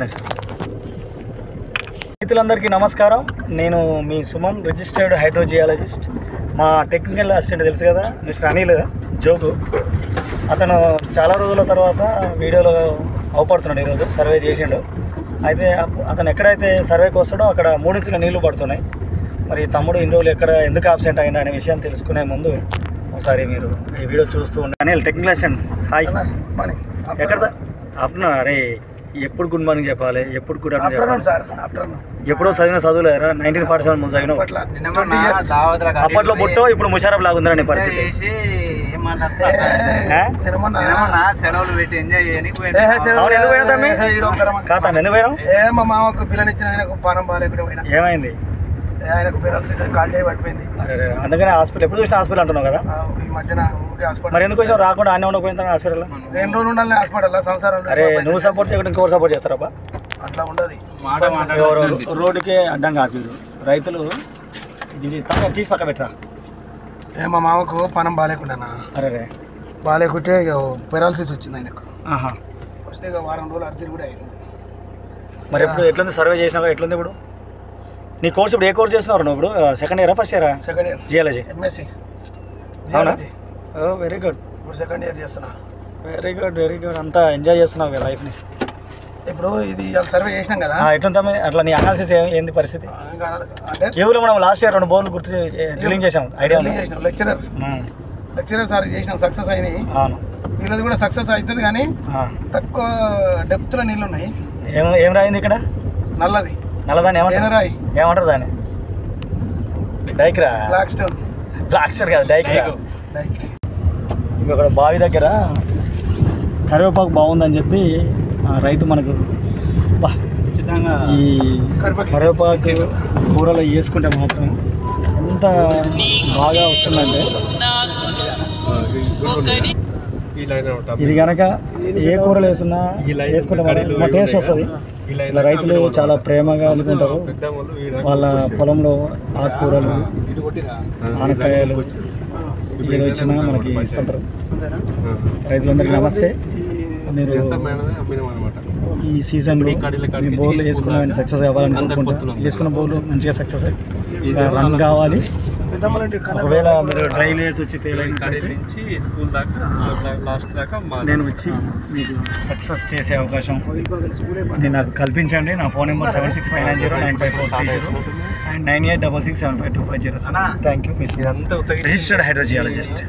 నిమిషం. రైతులందరికీ నమస్కారం. నేను మీ సుమన్, రిజిస్టర్డ్ హైడ్రోజియాలజిస్ట్. మా టెక్నికల్ అసిస్టెంట్ తెలుసు కదా, మిస్టర్ అనిల్ జోగు. అతను చాలా రోజుల తర్వాత వీడియోలో అవపడుతున్నాడు. ఈరోజు సర్వే చేసిండు. అయితే అతను ఎక్కడైతే సర్వేకి వస్తాడో అక్కడ 3 ఇంచుల నీళ్లు పడుతున్నాయి. మరి తమ్ముడు ఇన్ని రోజులు ఎక్కడ ఎందుకు ఆబ్సెంట్ అయ్యింది అనే విషయం తెలుసుకునే ముందు ఒకసారి మీరు ఈ వీడియో చూస్తూ ఉండండి. Anil technical assistant, hi. ఎక్కడ ఆఫ్టర్నూన్? అరే ఎప్పుడు గుడ్ మార్నింగ్ చెప్పాలి, ఎప్పుడు గుడ్ ఆఫ్టర్నూన్ చెప్పాలి సార్? ఎప్పుడో చదివిన చదువులేరా? 1947 ముందు చదివిన. అప్పట్లో బుట్టో ఇప్పుడు ముషారఫ్ లాగా ఉందని పరిస్థితి. సెలవులు పెట్టి ఎంజాయ్ చేయడానికి మా మామకు పిల్లనిచ్చిన ఆయనకు పానం బాగాలేకుండా పోయినా. ఏమైంది? ఆయనకు కాల్ చేయి పట్టిపోయింది. అందుకనే హాస్పిటల్ ఎప్పుడు చూసిన హాస్పిటల్ అంటున్నావు కదా. ఈ మధ్యన హాస్పిటల్ మరి ఎందుకు వచ్చినా రాకుండా అన్నీ ఉండకపోయింది హాస్పిటల్? 2 రోజులు ఉండాలి హాస్పిటల్ సంసారం. అరే నువ్వు సపోర్ట్ చేయకుండా ఇంకోరు సపోర్ట్ చేస్తారా? అట్లా ఉండదు. రోడ్డుకే అడ్డంగా ఆపిరు రైతులు. ఇది తీసి పక్క పెట్టరా. మా మామకు పానం బాగాలేకుండా. అరే బాగాలేకుంటే ఇక పెరాలసిస్ వచ్చింది ఆయనకు. వస్తే ఇక వారం రోజులు అర్జీలు కూడా అయింది. మరి ఎప్పుడు ఎట్లుంది సర్వే చేసినావా? ఎట్లుంది ఇప్పుడు నీ కోర్స్? ఇప్పుడు ఏ కోర్స్ చేస్తున్నావు నువ్వు? ఇప్పుడు సెకండ్ ఇయరా ఫస్ట్ ఇయరా? Second year geology. MSc geology. Very good. ఇప్పుడు సెకండ్ ఇయర్ చేస్తున్నా. Very good. అంతా ఎంజాయ్ చేస్తున్నావు లైఫ్ని. ఇప్పుడు ఇది సర్వే చేసినాం కదా, ఎట్లుంటా అట్లా నీ అనాలిసిస్ ఏంది పరిస్థితి? అంటే కేవలం మనం లాస్ట్ ఇయర్ 2 బోర్లు గుర్తు డ్రిల్లింగ్ చేసాం. ఐడియా చేసినాం. లెక్చరర్ సార్ చేసినాం, సక్సెస్ అయినాయి. అవును, ఈరోజు కూడా సక్సెస్ అవుతుంది. కానీ తక్కువ డెప్త్లో నీళ్ళు ఉన్నాయి. ఏం రాయింది ఇక్కడ? నల్లదాన్ని రాయి ఏమంటారు దాన్ని? డైక్రా. బ్లాక్ స్టోన్ కాదు, డైక్రా. ఇక్కడ బావి దగ్గర కరివేపాకు బాగుందని చెప్పి రైతు మనకు ఈ కరివేపాకు కూరలో వేసుకుంటే మాత్రం ఎంత బాగా వస్తుందంటే, ఇది కనుక ఏ కూరలు వేసుకుంటే మా టేస్ట్ వస్తుంది. ఇలా రైతులు చాలా ప్రేమగా అనుకుంటారు. వాళ్ళ పొలంలో ఆకుకూరలు, ఆనకాయలు ఏది వచ్చినా మనకి ఇస్తుంటారు. రైతులందరికీ నమస్తే. మీరు ఈ సీజన్లో మీ బోర్లు వేసుకున్న సక్సెస్ అవ్వాలని కోరుకుంటా. వేసుకున్న బోర్లు మంచిగా సక్సెస్ రన్ కావాలి. ఒకవేళ మీరు డ్రై లేయర్స్ వచ్చి ఫెయిల్ అయినట్లయితే స్కూల్ దాకా లాస్ట్ దాకా నేను వచ్చి మీకు సక్సెస్ చేసే అవకాశం నాకు కల్పించండి. నా phone number 7659095430 and 9866752507. Thank you. Registered hydrogeologist.